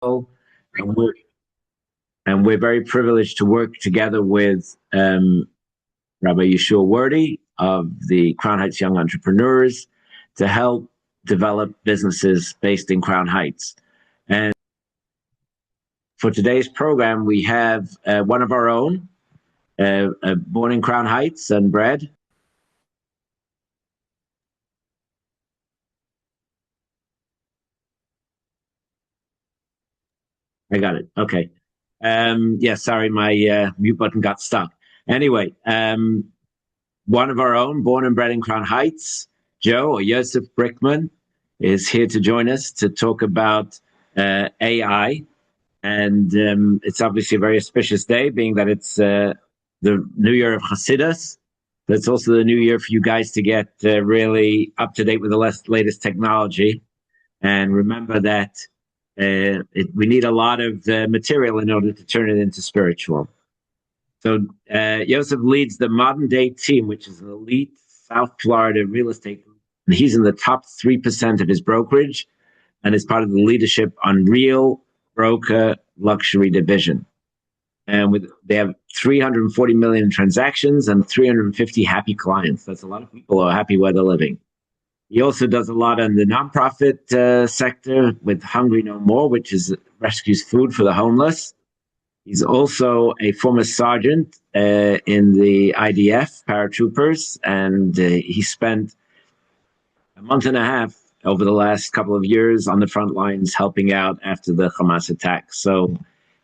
and we're and we're very privileged to work together with Rabbi Yeshua Wordy of the Crown Heights Young Entrepreneurs to help develop businesses based in Crown Heights. And for today's program, we have one of our own, born in Crown Heights and bred. I got it. Okay. Yeah, sorry, my mute button got stuck. Anyway, one of our own, born and bred in Crown Heights, Joe or Joseph Brikman, is here to join us to talk about AI. And it's obviously a very auspicious day, being that it's the new year of Hasidus. But it's also the new year for you guys to get really up to date with the latest technology. And remember that we need a lot of material in order to turn it into spiritual. So Joseph leads the modern day team, which is an elite South Florida real estate group. And he's in the top 3% of his brokerage and is part of the leadership on Real Broker Luxury Division. And they have 340 million transactions and 350 happy clients. That's a lot of people who are happy where they're living. He also does a lot in the nonprofit sector with Hungry No More, which rescues food for the homeless. He's also a former sergeant in the IDF paratroopers, and he spent a month and a half over the last couple of years on the front lines helping out after the Hamas attack. So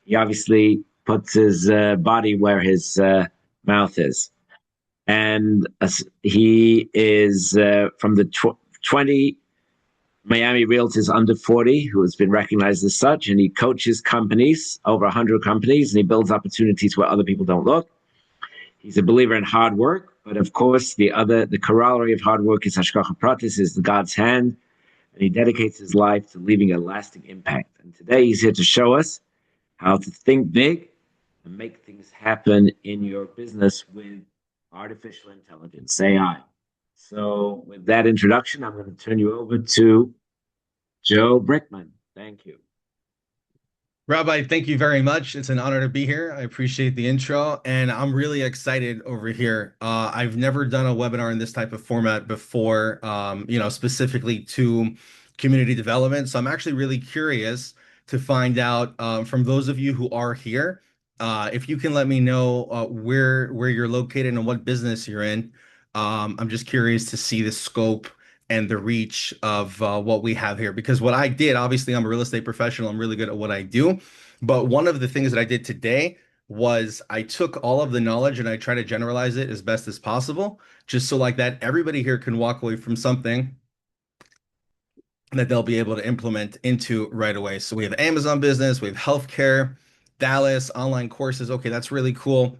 he obviously puts his body where his mouth is. And he is from the 20 Miami Realtors under 40, who has been recognized as such, and he coaches companies, over 100 companies, and he builds opportunities where other people don't look. He's a believer in hard work, but of course, the corollary of hard work is hashgacha pratis, is the God's hand, and he dedicates his life to leaving a lasting impact. And today, he's here to show us how to think big and make things happen in your business with artificial intelligence, AI. So with that introduction, I'm going to turn you over to Joe Brikman. Thank you. Rabbi, thank you very much. It's an honor to be here. I appreciate the intro, and I'm really excited over here. I've never done a webinar in this type of format before, specifically to community development. So I'm actually really curious to find out from those of you who are here, if you can let me know where you're located and what business you're in. I'm just curious to see the scope and the reach of what we have here. Because what I did, obviously, I'm a real estate professional. I'm really good at what I do. But one of the things that I did today was I took all of the knowledge and I try to generalize it as best as possible, just so like that everybody here can walk away from something that they'll be able to implement into right away. So we have Amazon business, we have healthcare, Dallas, online courses. Okay, that's really cool.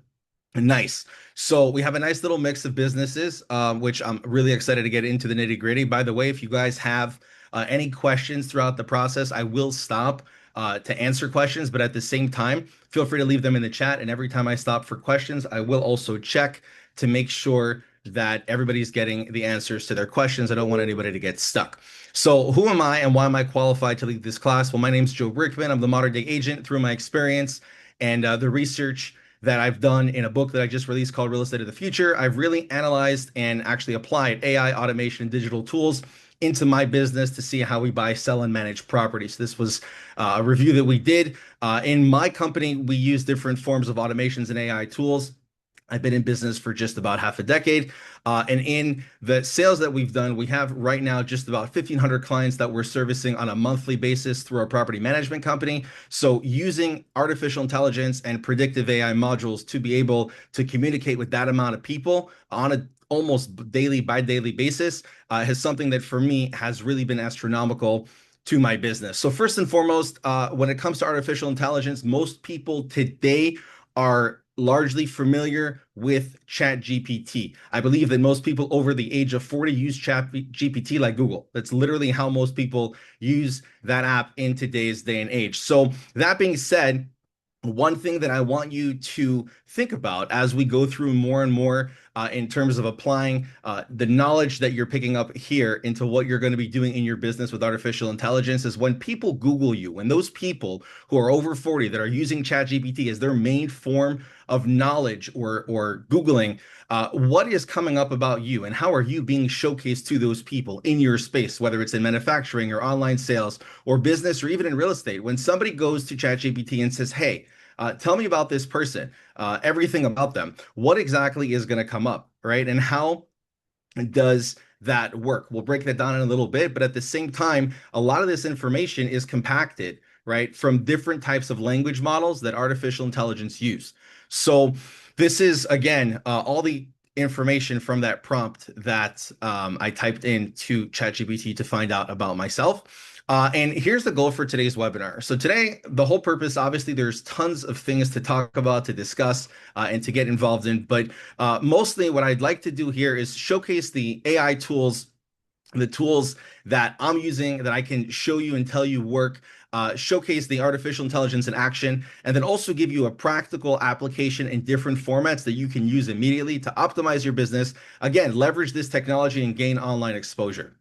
Nice. So we have a nice little mix of businesses, which I'm really excited to get into the nitty gritty. By the way, if you guys have any questions throughout the process, I will stop to answer questions, but at the same time, feel free to leave them in the chat. And every time I stop for questions, I will also check to make sure that everybody's getting the answers to their questions. I don't want anybody to get stuck. So who am I and why am I qualified to lead this class? Well, my name's Joe Brikman. I'm the modern day agent through my experience and the research that I've done in a book that I just released called Real Estate of the Future. I've really analyzed and actually applied AI, automation, and digital tools into my business to see how we buy, sell, and manage properties. This was a review that we did. In my company, we use different forms of automations and AI tools. I've been in business for just about half a decade. And in the sales that we've done, we have right now just about 1,500 clients that we're servicing on a monthly basis through our property management company. So using artificial intelligence and predictive AI modules to be able to communicate with that amount of people on a almost daily by daily basis is something that for me has really been astronomical to my business. So first and foremost, when it comes to artificial intelligence, most people today are largely familiar with ChatGPT. I believe that most people over the age of 40 use ChatGPT like Google. That's literally how most people use that app in today's day and age. So that being said, one thing that I want you to think about as we go through more and more in terms of applying the knowledge that you're picking up here into what you're going to be doing in your business with artificial intelligence is when people Google you, when those people who are over 40 that are using ChatGPT as their main form of knowledge or Googling, what is coming up about you and how are you being showcased to those people in your space, whether it's in manufacturing or online sales or business or even in real estate. When somebody goes to ChatGPT and says, hey, tell me about this person, everything about them, what exactly is going to come up, right? And how does that work? We'll break that down in a little bit, but at the same time, a lot of this information is compacted, right, from different types of language models that artificial intelligence use. So this is, again, all the information from that prompt that I typed into ChatGPT to find out about myself. And here's the goal for today's webinar. So today, the whole purpose, obviously, there's tons of things to talk about, to discuss, and to get involved in. But mostly what I'd like to do here is showcase the AI tools, the tools that I'm using that I can show you and tell you work, showcase the artificial intelligence in action, and then also give you a practical application in different formats that you can use immediately to optimize your business. Again, leverage this technology and gain online exposure.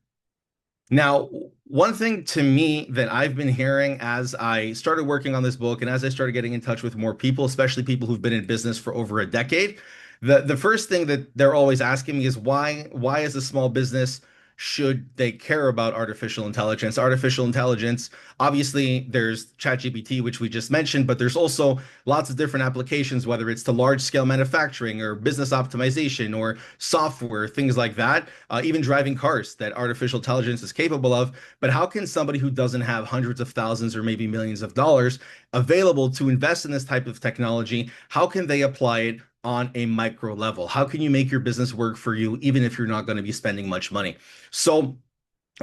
Now, one thing to me that I've been hearing as I started working on this book and as I started getting in touch with more people, especially people who've been in business for over a decade, the first thing that they're always asking me is why as a small business should they care about artificial intelligence? Artificial intelligence, obviously there's ChatGPT, which we just mentioned, but there's also lots of different applications, whether it's to large scale manufacturing or business optimization or software, things like that, even driving cars that artificial intelligence is capable of. But how can somebody who doesn't have hundreds of thousands or maybe millions of dollars available to invest in this type of technology, how can they apply it on a micro level? How can you make your business work for you, even if you're not going to be spending much money? So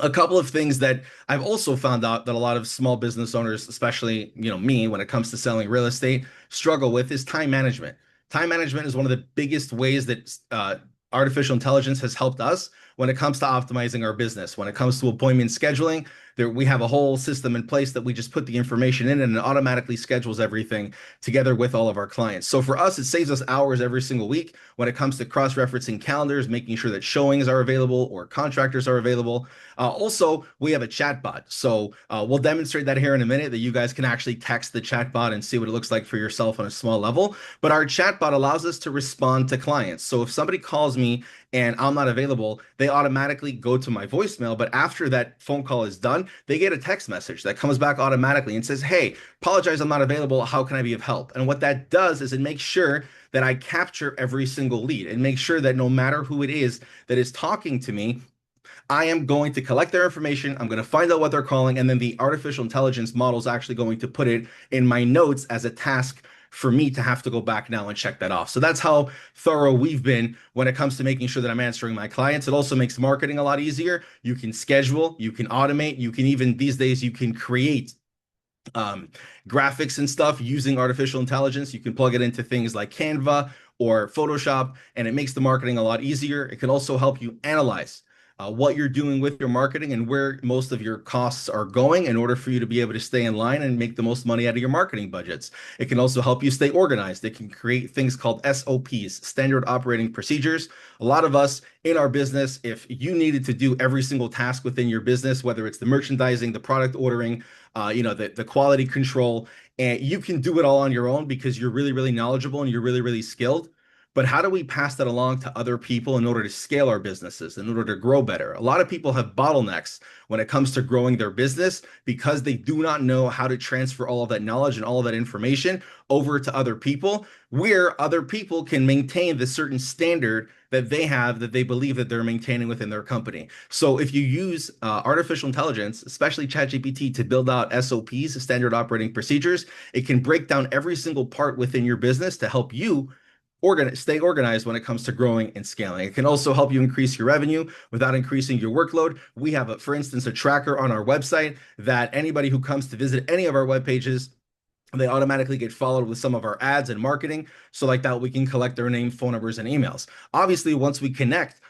a couple of things that I've also found out that a lot of small business owners, especially, me, when it comes to selling real estate, struggle with is time management. Time management is one of the biggest ways that artificial intelligence has helped us when it comes to optimizing our business. When it comes to appointment scheduling, we have a whole system in place that we just put the information in and it automatically schedules everything together with all of our clients. So for us, it saves us hours every single week when it comes to cross-referencing calendars, making sure that showings are available or contractors are available. Also, we have a chatbot. So we'll demonstrate that here in a minute, that you guys can actually text the chatbot and see what it looks like for yourself on a small level. But our chatbot allows us to respond to clients. So if somebody calls me and I'm not available, they automatically go to my voicemail. But after that phone call is done, they get a text message that comes back automatically and says, hey, apologize, I'm not available. How can I be of help? And what that does is it makes sure that I capture every single lead and make sure that no matter who it is that is talking to me, I am going to collect their information. I'm going to find out what they're calling. And then the artificial intelligence model is actually going to put it in my notes as a task for me to have to go back now and check that off. So that's how thorough we've been when it comes to making sure that I'm answering my clients. It also makes marketing a lot easier. You can schedule, you can automate, you can even these days, you can create graphics and stuff using artificial intelligence. You can plug it into things like Canva or Photoshop, and it makes the marketing a lot easier. It can also help you analyze what you're doing with your marketing and where most of your costs are going in order for you to be able to stay in line and make the most money out of your marketing budgets. It can also help you stay organized. It can create things called SOPs, standard operating procedures. A lot of us in our business, if you needed to do every single task within your business, whether it's the merchandising, the product ordering, the quality control, and you can do it all on your own because you're really, really knowledgeable and you're really, really skilled. But how do we pass that along to other people in order to scale our businesses, in order to grow better? A lot of people have bottlenecks when it comes to growing their business because they do not know how to transfer all of that knowledge and all of that information over to other people, where other people can maintain the certain standard that they have, that they believe that they're maintaining within their company. So if you use artificial intelligence, especially ChatGPT, to build out SOPs, standard operating procedures, it can break down every single part within your business to help you stay organized when it comes to growing and scaling. It can also help you increase your revenue without increasing your workload. We have, for instance, a tracker on our website that anybody who comes to visit any of our web pages, they automatically get followed with some of our ads and marketing. So like that, we can collect their name, phone numbers, and emails. Obviously, once we collect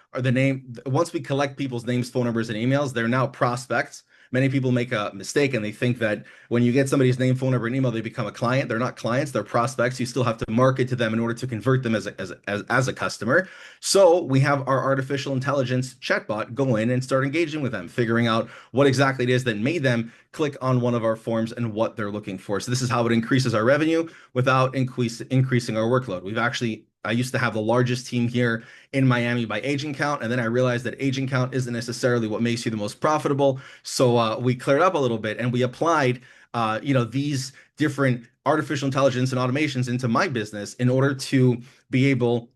people's names, phone numbers, and emails, they're now prospects. Many people make a mistake and they think that when you get somebody's name, phone number, and email, they become a client. They're not clients, they're prospects. You still have to market to them in order to convert them as a customer. So we have our artificial intelligence chatbot go in and start engaging with them, figuring out what exactly it is that made them click on one of our forms and what they're looking for. So this is how it increases our revenue without increasing our workload. I used to have the largest team here in Miami by agent count, and then I realized that agent count isn't necessarily what makes you the most profitable. So we cleared up a little bit and we applied, these different artificial intelligence and automations into my business in order to be able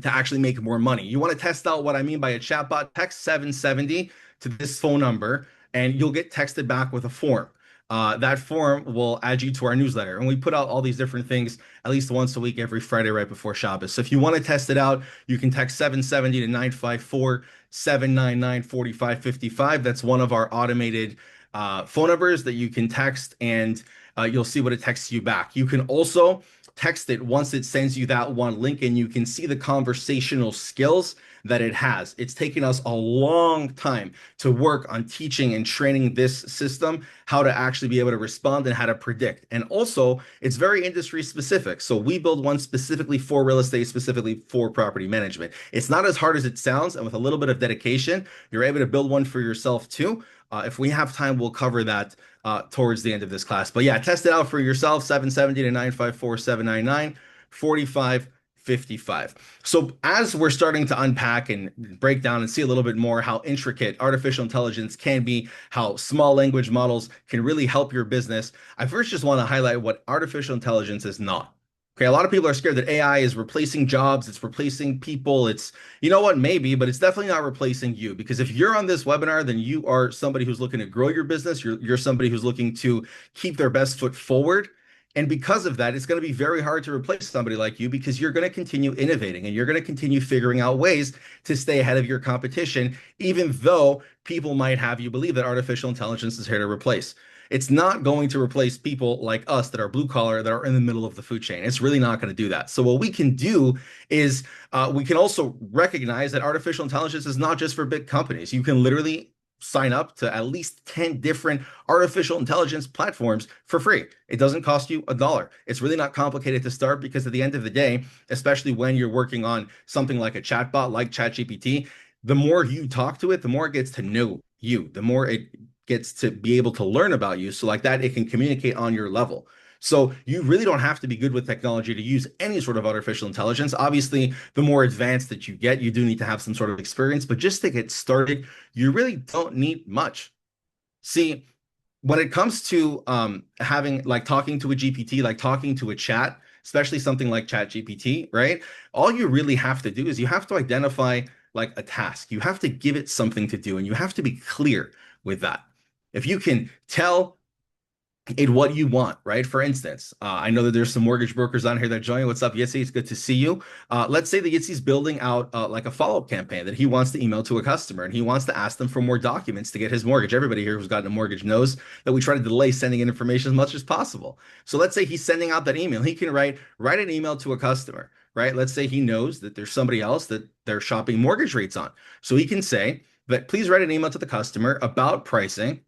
to actually make more money. You want to test out what I mean by a chatbot? Text 770 to this phone number, and you'll get texted back with a form. That form will add you to our newsletter. And we put out all these different things at least once a week, every Friday, right before Shabbos. So if you want to test it out, you can text 770 to 954 799 4555. That's one of our automated phone numbers that you can text, and you'll see what it texts you back. You can also text it once it sends you that one link, and you can see the conversational skills that it has. It's taken us a long time to work on teaching and training this system how to actually be able to respond and how to predict. And also, it's very industry specific. So we build one specifically for real estate, specifically for property management. It's not as hard as it sounds, and with a little bit of dedication, you're able to build one for yourself too. If we have time, we'll cover that towards the end of this class. But yeah, test it out for yourself, 770 to 954 799 4555. So as we're starting to unpack and break down and see a little bit more how intricate artificial intelligence can be, how small language models can really help your business, I first just want to highlight what artificial intelligence is not. Okay, a lot of people are scared that AI is replacing jobs, it's replacing people. It's, you know what, maybe, but it's definitely not replacing you. Because if you're on this webinar, then you are somebody who's looking to grow your business. You're somebody who's looking to keep their best foot forward. And because of that, it's going to be very hard to replace somebody like you, because you're going to continue innovating and you're going to continue figuring out ways to stay ahead of your competition, even though people might have you believe that artificial intelligence is here to replace. It's not going to replace people like us that are blue collar, that are in the middle of the food chain. It's really not going to do that. So what we can do is we can also recognize that artificial intelligence is not just for big companies. You can literally sign up to at least 10 different artificial intelligence platforms for free. It doesn't cost you $1. It's really not complicated to start, because at the end of the day, especially when you're working on something like a chatbot like ChatGPT, the more you talk to it, the more it gets to know you, the more it gets to be able to learn about you. So like that, it can communicate on your level. So you really don't have to be good with technology to use any sort of artificial intelligence. Obviously, the more advanced that you get, you do need to have some sort of experience, but just to get started, you really don't need much. See, when it comes to having, like, talking to a GPT, like talking to a chat, especially something like ChatGPT, right? All you really have to do is you have to identify like a task. You have to give it something to do, and you have to be clear with that. If you can tell it what you want, right? For instance, I know that there's some mortgage brokers on here that join. What's up, Yitzi? It's good to see you. Let's say that Yitzi's building out like a follow-up campaign that he wants to email to a customer, and he wants to ask them for more documents to get his mortgage. Everybody here who's gotten a mortgage knows that we try to delay sending in information as much as possible. So let's say he's sending out that email. He can write an email to a customer, right? Let's say he knows that there's somebody else that they're shopping mortgage rates on. So he can say that, please write an email to the customer about pricing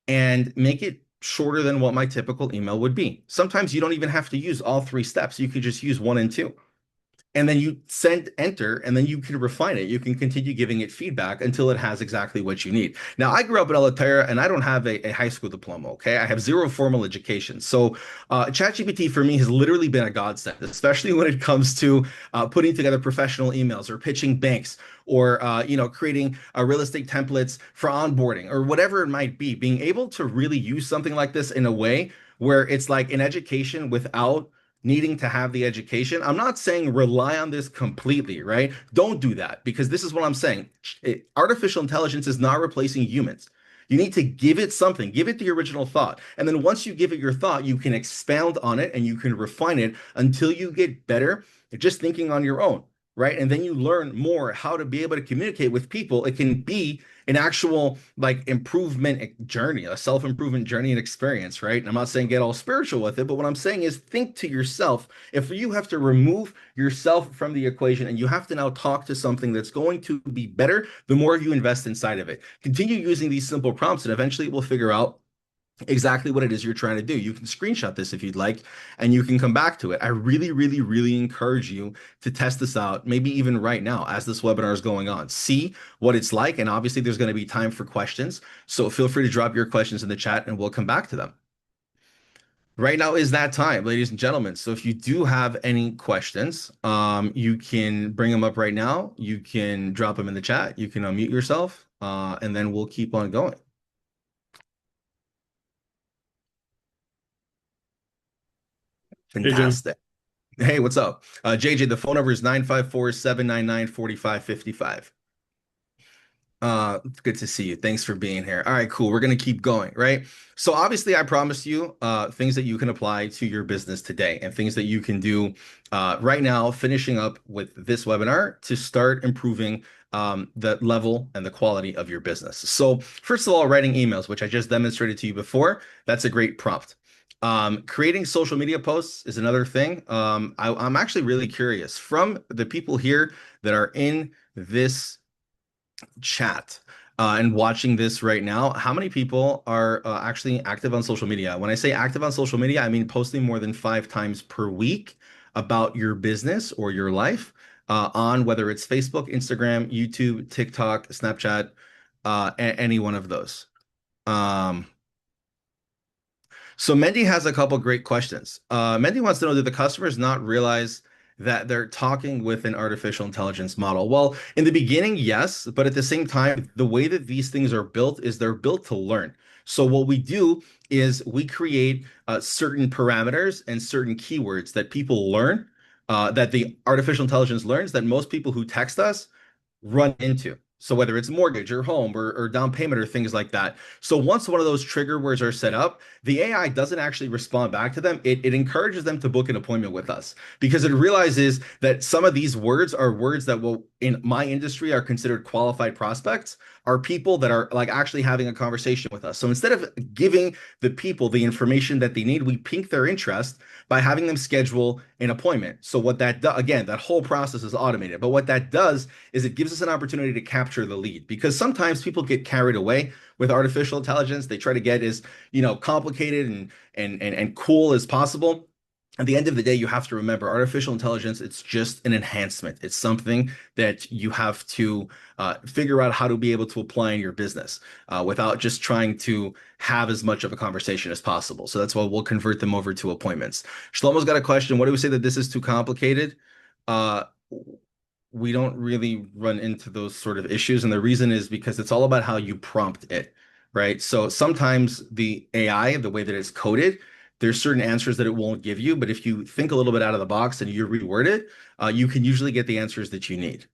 and make it shorter than what my typical email would be. Sometimes you don't even have to use all three steps. You could just use 1 and 2. And then you send enter, and then you can refine it. You can continue giving it feedback until it has exactly what you need. Now, I grew up in Elaterra, and I don't have a high school diploma, okay? I have zero formal education. So ChatGPT for me has literally been a godsend, especially when it comes to putting together professional emails or pitching banks, or creating real estate templates for onboarding, or whatever it might be. Being able to really use something like this in a way where it's like an education without needing to have the education. I'm not saying rely on this completely, right? Don't do that, because this is what I'm saying. Artificial intelligence is not replacing humans. You need to give it something, give it the original thought. And then once you give it your thought, you can expound on it and you can refine it until you get better at just thinking on your own. right? And then you learn more how to be able to communicate with people. It can be an actual like improvement journey, a self-improvement journey and experience, right? And I'm not saying get all spiritual with it, but what I'm saying is think to yourself, if you have to remove yourself from the equation and you have to now talk to something that's going to be better, the more you invest inside of it. Continue using these simple prompts and eventually it will figure out exactly what it is you're trying to do. You can screenshot this if you'd like, and you can come back to it. I really, really, really encourage you to test this out, maybe even right now as this webinar is going on. See what it's like, and obviously there's going to be time for questions. So feel free to drop your questions in the chat and we'll come back to them. Right now is that time, ladies and gentlemen. So if you do have any questions, you can bring them up right now. You can drop them in the chat. You can unmute yourself, and then we'll keep on going. Hey, Jim. Fantastic. Hey, what's up? JJ, the phone number is 954-799-4555. Good to see you. Thanks for being here. All right, cool. We're gonna keep going, right? So obviously I promised you things that you can apply to your business today and things that you can do right now, finishing up with this webinar to start improving the level and the quality of your business. So first of all, writing emails, which I just demonstrated to you before, that's a great prompt. Creating social media posts is another thing. I'm actually really curious from the people here that are in this chat and watching this right now, how many people are actually active on social media? When I say active on social media, I mean posting more than 5 times per week about your business or your life on whether it's Facebook, Instagram, YouTube, TikTok, Snapchat, any one of those. So Mendy has a couple great questions. Mendy wants to know, do the customers not realize that they're talking with an artificial intelligence model? Well, in the beginning, yes, but at the same time, the way that these things are built is they're built to learn. So what we do is we create certain parameters and certain keywords that people learn, that the artificial intelligence learns that most people who text us run into. So whether it's mortgage or home or down payment or things like that. So once one of those trigger words are set up, the AI doesn't actually respond back to them. It encourages them to book an appointment with us because it realizes that some of these words are words that will, in my industry, are considered qualified prospects, are people that are like actually having a conversation with us. So instead of giving the people the information that they need, we pique their interest by having them schedule an appointment. So what that does, again, that whole process is automated. But what that does is it gives us an opportunity to capture the lead because sometimes people get carried away with artificial intelligence. They try to get as, complicated and cool as possible. At the end of the day, you have to remember artificial intelligence, it's just an enhancement. It's something that you have to figure out how to be able to apply in your business without just trying to have as much of a conversation as possible. So that's why we'll convert them over to appointments. Shlomo's got a question. What do we say that this is too complicated? Uh, we don't really run into those sort of issues. And the reason is because it's all about how you prompt it, right? So sometimes the AI, the way that it's coded, there's certain answers that it won't give you, but if you think a little bit out of the box and you reword it, you can usually get the answers that you need.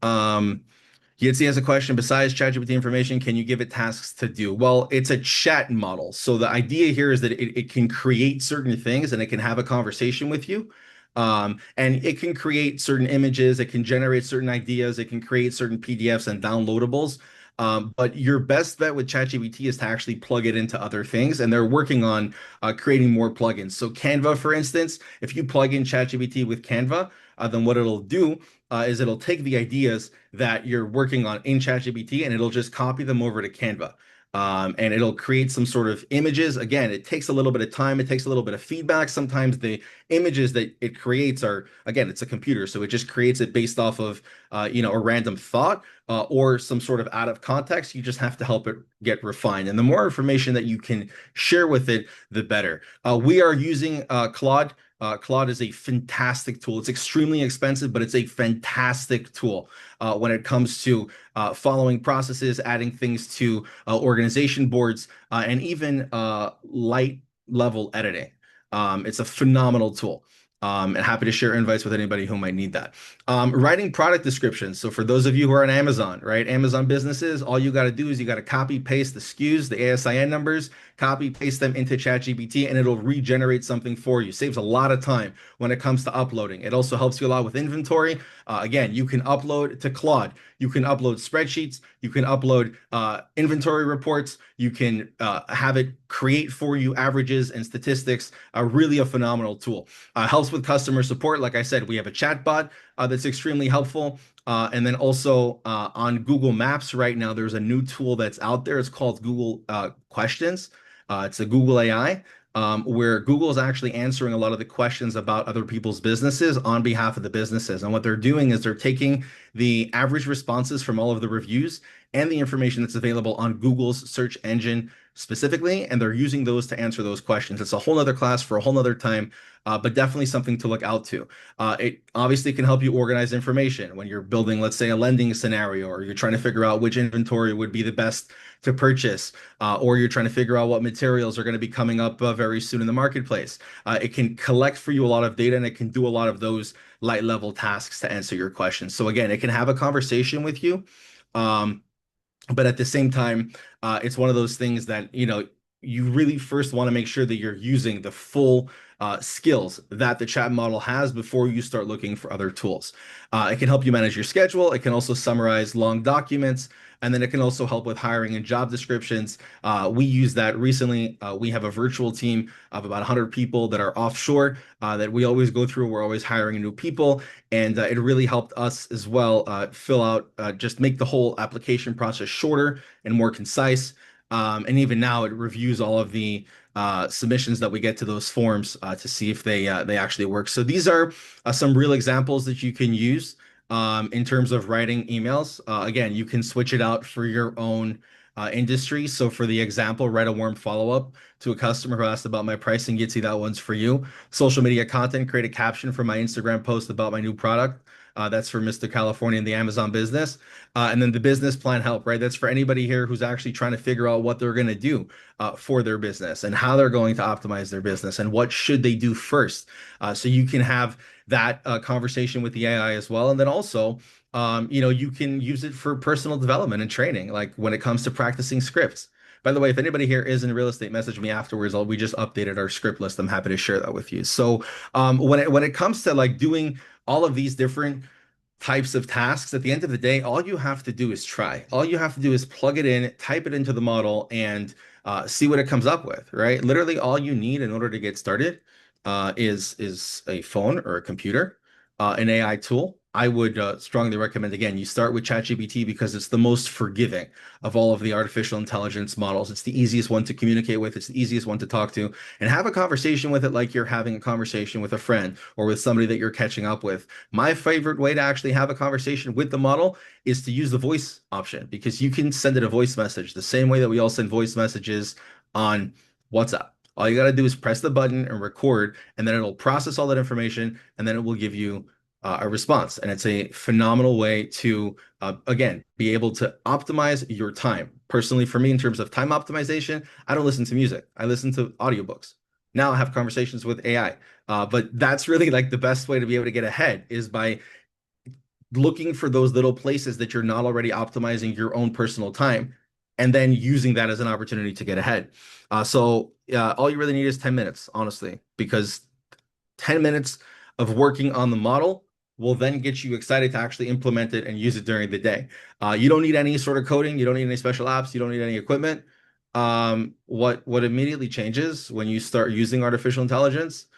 Yitzi has a question. Besides ChatGPT information, can you give it tasks to do? Well, it's a chat model. So the idea here is that it can create certain things and it can have a conversation with you. And it can create certain images, it can generate certain ideas, it can create certain PDFs and downloadables. But your best bet with ChatGPT is to actually plug it into other things, and they're working on creating more plugins. So Canva, for instance, if you plug in ChatGPT with Canva, then what it'll do is it'll take the ideas that you're working on in ChatGPT and it'll just copy them over to Canva. And it'll create some sort of images. Again, it takes a little bit of time. It takes a little bit of feedback. Sometimes the images that it creates are, again, it's a computer. So it just creates it based off of, a random thought or some sort of out of context. You just have to help it get refined. And the more information that you can share with it, the better. We are using Claude. Claude is a fantastic tool. It's extremely expensive, but it's a fantastic tool when it comes to following processes, adding things to organization boards, and even light level editing. It's a phenomenal tool. And happy to share invites with anybody who might need that. Writing product descriptions. So for those of you who are on Amazon, right? Amazon businesses, all you got to do is you got to copy paste the SKUs, the ASIN numbers, copy paste them into ChatGPT, and it'll regenerate something for you. Saves a lot of time when it comes to uploading. It also helps you a lot with inventory. Again, you can upload to Claude. You can upload spreadsheets. You can upload inventory reports. You can have it create for you averages and statistics. Really a phenomenal tool. Helps with customer support. Like I said, we have a chat bot that's extremely helpful. And then also on Google Maps right now, there's a new tool that's out there. It's called Google Questions. It's a Google AI. Where Google is actually answering a lot of the questions about other people's businesses on behalf of the businesses. And what they're doing is they're taking the average responses from all of the reviews and the information that's available on Google's search engine specifically, and they're using those to answer those questions. It's a whole nother class for a whole nother time, but definitely something to look out to. It obviously can help you organize information when you're building, let's say, a lending scenario, or you're trying to figure out which inventory would be the best to purchase, or you're trying to figure out what materials are going to be coming up very soon in the marketplace. It can collect for you a lot of data, and it can do a lot of those light level tasks to answer your questions. So again, it can have a conversation with you. But at the same time, it's one of those things that, you really first want to make sure that you're using the full skills that the chat model has before you start looking for other tools. It can help you manage your schedule. It can also summarize long documents. And then it can also help with hiring and job descriptions. We use that recently. We have a virtual team of about 100 people that are offshore that we always go through. We're always hiring new people. And it really helped us as well fill out, just make the whole application process shorter and more concise. And even now, it reviews all of the submissions that we get to those forms to see if they actually work. So these are some real examples that you can use in terms of writing emails. Again, you can switch it out for your own industry. So for the example, write a warm follow-up to a customer who asked about my pricing. You'd see that one's for you. Social media content, create a caption for my Instagram post about my new product. That's for Mr. California and the Amazon business. And then the business plan help, right? That's for anybody here who's actually trying to figure out what they're going to do for their business and how they're going to optimize their business and what should they do first. So you can have that conversation with the AI as well. And then also, you can use it for personal development and training, like when it comes to practicing scripts. By the way, if anybody here is in real estate, message me afterwards. We just updated our script list. I'm happy to share that with you. So when it comes to like doing all of these different types of tasks, at the end of the day, all you have to do is try. All you have to do is plug it in, type it into the model, and see what it comes up with, right? Literally, all you need in order to get started is a phone or a computer, an AI tool. I would strongly recommend, again, you start with ChatGPT because it's the most forgiving of all of the artificial intelligence models. It's the easiest one to communicate with. It's the easiest one to talk to and have a conversation with it like you're having a conversation with a friend or with somebody that you're catching up with. My favorite way to actually have a conversation with the model is to use the voice option because you can send it a voice message the same way that we all send voice messages on WhatsApp. All you got to do is press the button and record, and then it'll process all that information, and then it will give you a response. And it's a phenomenal way to, again, be able to optimize your time. Personally, for me, in terms of time optimization, I don't listen to music. I listen to audiobooks. Now I have conversations with AI. But that's really like the best way to be able to get ahead is by looking for those little places that you're not already optimizing your own personal time and then using that as an opportunity to get ahead. So all you really need is 10 minutes, honestly, because 10 minutes of working on the model will then get you excited to actually implement it and use it during the day. You don't need any sort of coding. You don't need any special apps. You don't need any equipment. What immediately changes when you start using artificial intelligence,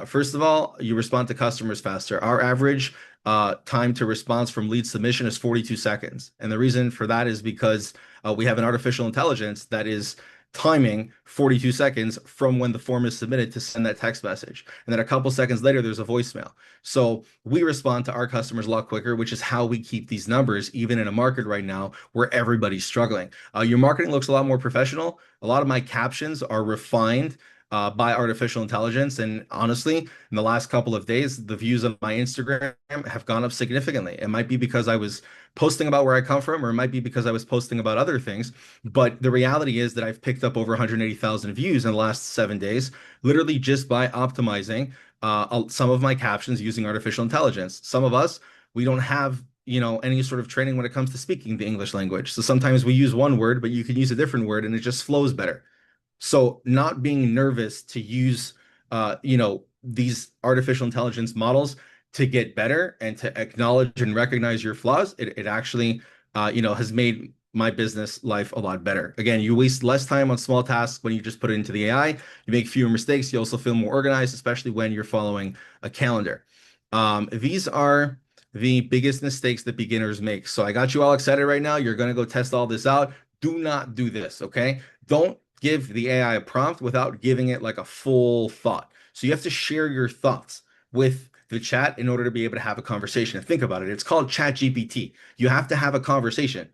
first of all, you respond to customers faster. Our average time to response from lead submission is 42 seconds. And the reason for that is because we have an artificial intelligence that is timing 42 seconds from when the form is submitted to send that text message. And then a couple seconds later, there's a voicemail. So we respond to our customers a lot quicker, which is how we keep these numbers, even in a market right now where everybody's struggling. Your marketing looks a lot more professional. A lot of my captions are refined by artificial intelligence. And honestly, in the last couple of days, the views of my Instagram have gone up significantly. It might be because I was posting about where I come from, or it might be because I was posting about other things. But the reality is that I've picked up over 180,000 views in the last 7 days, literally just by optimizing some of my captions using artificial intelligence. Some of us, we don't have any sort of training when it comes to speaking the English language. So sometimes we use one word, but you can use a different word and it just flows better. So not being nervous to use, these artificial intelligence models to get better and to acknowledge and recognize your flaws, it actually, has made my business life a lot better. Again, you waste less time on small tasks when you just put it into the AI. You make fewer mistakes. You also feel more organized, especially when you're following a calendar. These are the biggest mistakes that beginners make. So I got you all excited right now. You're going to go test all this out. Do not do this, okay? Don't give the AI a prompt without giving it like a full thought. So you have to share your thoughts with the chat in order to be able to have a conversation. And think about it. It's called ChatGPT. You have to have a conversation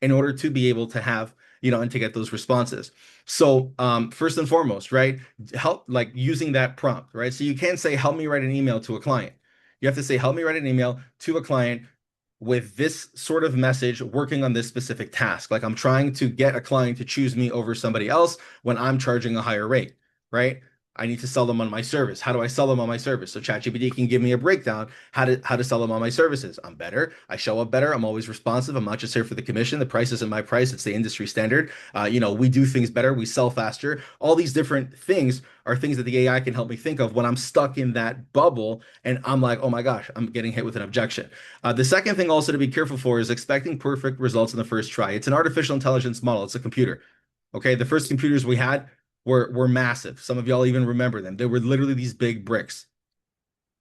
in order to be able to have, and to get those responses. So first and foremost, right, help like using that prompt, right? So you can't say, help me write an email to a client. You have to say, help me write an email to a client with this sort of message working on this specific task. Like I'm trying to get a client to choose me over somebody else when I'm charging a higher rate, right? I need to sell them on my service. How do I sell them on my service? So ChatGPT can give me a breakdown how to sell them on my services. I'm better. I show up better. I'm always responsive. I'm not just here for the commission. The price isn't my price. It's the industry standard. We do things better. We sell faster. All these different things are things that the AI can help me think of when I'm stuck in that bubble and I'm like, oh my gosh, I'm getting hit with an objection. The second thing also to be careful for is expecting perfect results in the first try. It's an artificial intelligence model. It's a computer. Okay. The first computers we had were massive. Some of y'all even remember them. They were literally these big bricks.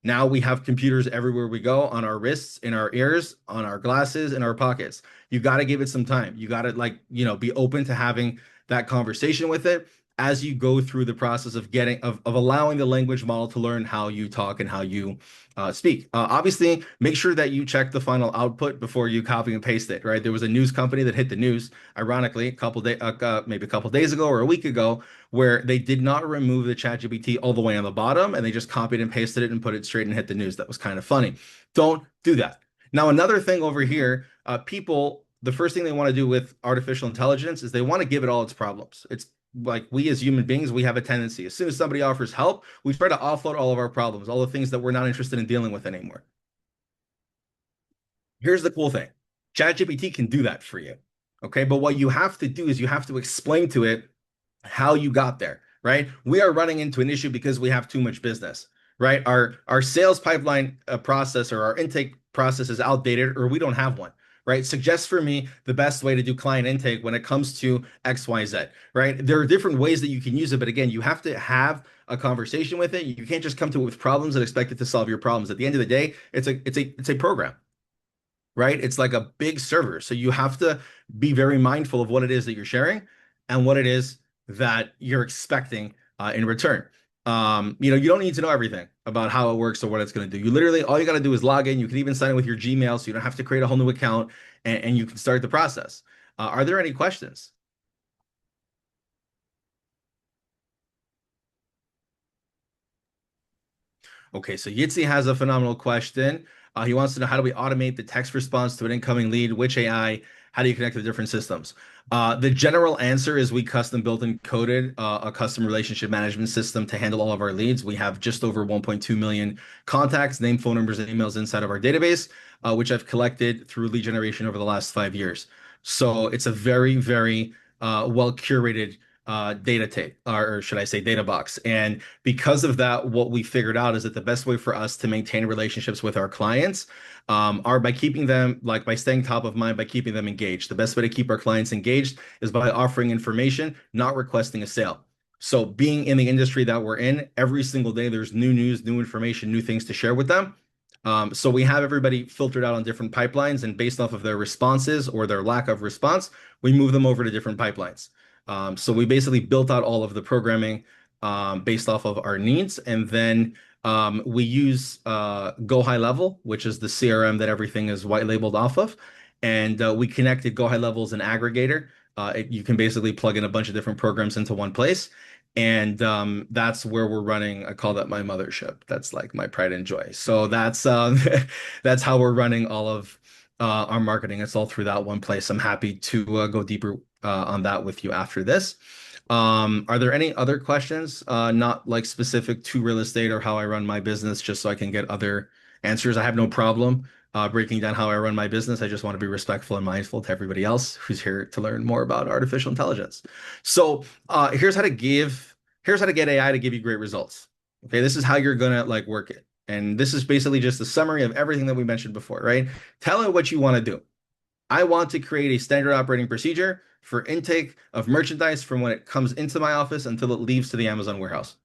Now we have computers everywhere we go, on our wrists, in our ears, on our glasses, in our pockets. You got to give it some time. You got to be open to having that conversation with it as you go through the process of allowing the language model to learn how you talk and how you speak. Obviously, make sure that you check the final output before you copy and paste it, right? There was a news company that hit the news, ironically, maybe a couple days ago or a week ago, where they did not remove the ChatGPT all the way on the bottom and they just copied and pasted it and put it straight and hit the news. That was kind of funny. Don't do that. Now, another thing over here, people, the first thing they want to do with artificial intelligence is they want to give it all its problems. It's like we as human beings, we have a tendency. As soon as somebody offers help, we try to offload all of our problems, all the things that we're not interested in dealing with anymore. Here's the cool thing. ChatGPT can do that for you. Okay. But what you have to do is you have to explain to it how you got there, right? We are running into an issue because we have too much business, right? Our sales pipeline process or our intake process is outdated or we don't have one, right? Suggest for me the best way to do client intake when it comes to XYZ, right? There are different ways that you can use it, but again, you have to have a conversation with it. You can't just come to it with problems and expect it to solve your problems. At the end of the day, it's a program, right? It's like a big server. So you have to be very mindful of what it is that you're sharing and what it is that you're expecting in return. You don't need to know everything about how it works or what it's going to do. You literally, all you got to do is log in. You can even sign in with your Gmail, so you don't have to create a whole new account and you can start the process. Are there any questions? Okay, so Yitzi has a phenomenal question. He wants to know, how do we automate the text response to an incoming lead? Which AI? How do you connect the different systems? The general answer is we custom built and coded a custom relationship management system to handle all of our leads. We have just over 1.2 million contacts, name, phone numbers, and emails inside of our database, which I've collected through lead generation over the last 5 years. So it's a very, very well curated data tape, or should I say data box. And because of that, what we figured out is that the best way for us to maintain relationships with our clients are by keeping them, like by staying top of mind, by keeping them engaged. The best way to keep our clients engaged is by offering information, not requesting a sale. So being in the industry that we're in, every single day, there's new news, new information, new things to share with them. So we have everybody filtered out on different pipelines, and based off of their responses or their lack of response, we move them over to different pipelines. So we basically built out all of the programming based off of our needs. And then we use Go High Level, which is the CRM that everything is white labeled off of. And we connected Go High Level as an aggregator. You can basically plug in a bunch of different programs into one place. And that's where we're running. I call that my mothership. That's like my pride and joy. So that's that's how we're running all of our marketing. It's all through that one place. I'm happy to go deeper on that with you after this. Are there any other questions, not like specific to real estate or how I run my business, just so I can get other answers? I have no problem breaking down how I run my business. I just want to be respectful and mindful to everybody else who's here to learn more about artificial intelligence. So here's how to get AI to give you great results. Okay, this is how you're gonna like work it. And this is basically just a summary of everything that we mentioned before, right? Tell it what you want to do. I want to create a standard operating procedure for intake of merchandise from when it comes into my office until it leaves to the Amazon warehouse.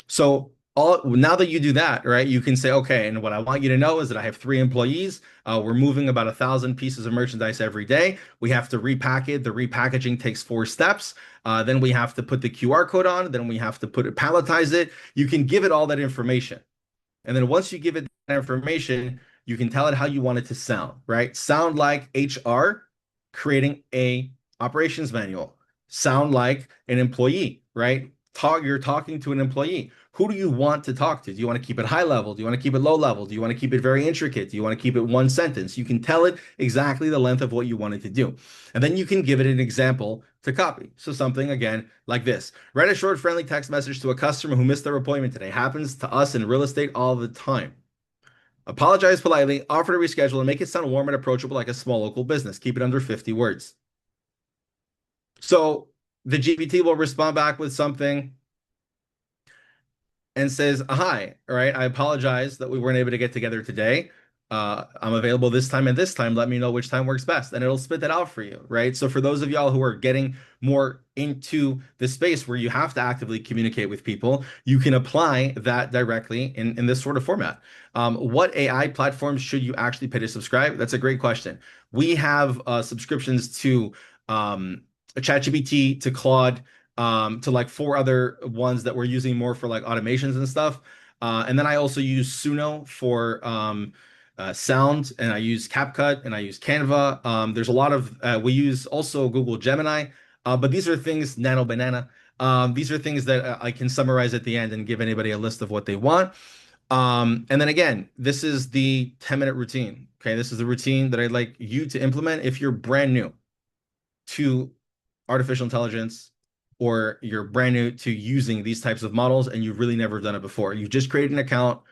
So now that you do that, right, you can say, okay, and what I want you to know is that I have 3 employees. We're moving about 1,000 pieces of merchandise every day. We have to repack it. The repackaging takes 4 steps. Then we have to put the QR code on. Then we have to palletize it. You can give it all that information. And then once you give it that information, you can tell it how you want it to sound, right? Sound like HR creating a operations manual. Sound like an employee, right? You're talking to an employee. Who do you want to talk to? Do you want to keep it high level? Do you want to keep it low level? Do you want to keep it very intricate? Do you want to keep it one sentence? You can tell it exactly the length of what you want it to do. And then you can give it an example to copy. So something again like this. Write a short, friendly text message to a customer who missed their appointment today. Happens to us in real estate all the time. Apologize politely, offer to reschedule, and make it sound warm and approachable like a small local business. Keep it under 50 words. So the GPT will respond back with something and says, hi, all right, I apologize that we weren't able to get together today. I'm available this time and this time. Let me know which time works best. And it'll spit that out for you, right? So for those of y'all who are getting more into the space where you have to actively communicate with people, you can apply that directly in this sort of format. What AI platforms should you actually pay to subscribe? That's a great question. We have subscriptions to ChatGPT, to Claude, to like 4 other ones that we're using more for like automations and stuff. And then I also use Suno for sound, and I use CapCut, and I use Canva. There's a lot of we use also Google Gemini, but these are things nano banana. These are things that I can summarize at the end and give anybody a list of what they want. And then again, this is the 10-minute routine. Okay, this is the routine that I'd like you to implement if you're brand new to artificial intelligence, or you're brand new to using these types of models and you've really never done it before. You just created an account.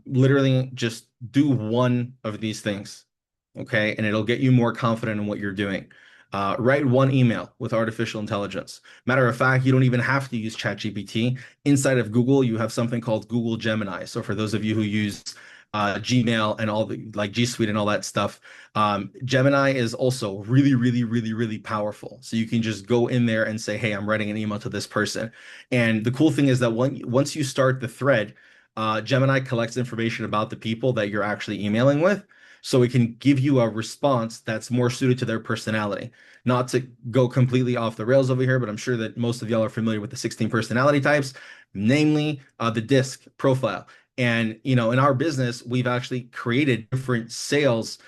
Literally just do one of these things, okay? And it'll get you more confident in what you're doing. Write 1 email with artificial intelligence. Matter of fact, you don't even have to use ChatGPT. Inside of Google, you have something called Google Gemini. So for those of you who use Gmail and all the like G Suite and all that stuff, Gemini is also really, really, really, really powerful. So you can just go in there and say, hey, I'm writing an email to this person. And the cool thing is that once you start the thread, Gemini collects information about the people that you're actually emailing with, so it can give you a response that's more suited to their personality. Not to go completely off the rails over here, but I'm sure that most of y'all are familiar with the 16 personality types, namely the DISC profile. And in our business, we've actually created different sales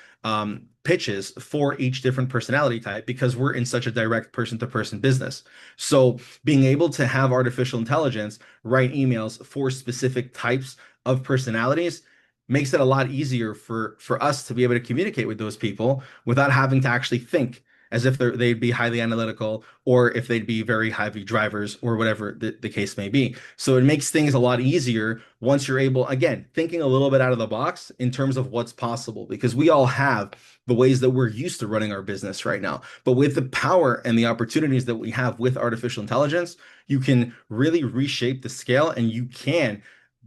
pitches for each different personality type because we're in such a direct person-to-person business. So being able to have artificial intelligence write emails for specific types of personalities makes it a lot easier for us to be able to communicate with those people without having to actually think as if they'd be highly analytical, or if they'd be very heavy drivers, or whatever the case may be. So it makes things a lot easier once you're able, again, thinking a little bit out of the box in terms of what's possible, because we all have the ways that we're used to running our business right now. But with the power and the opportunities that we have with artificial intelligence, you can really reshape the scale, and you can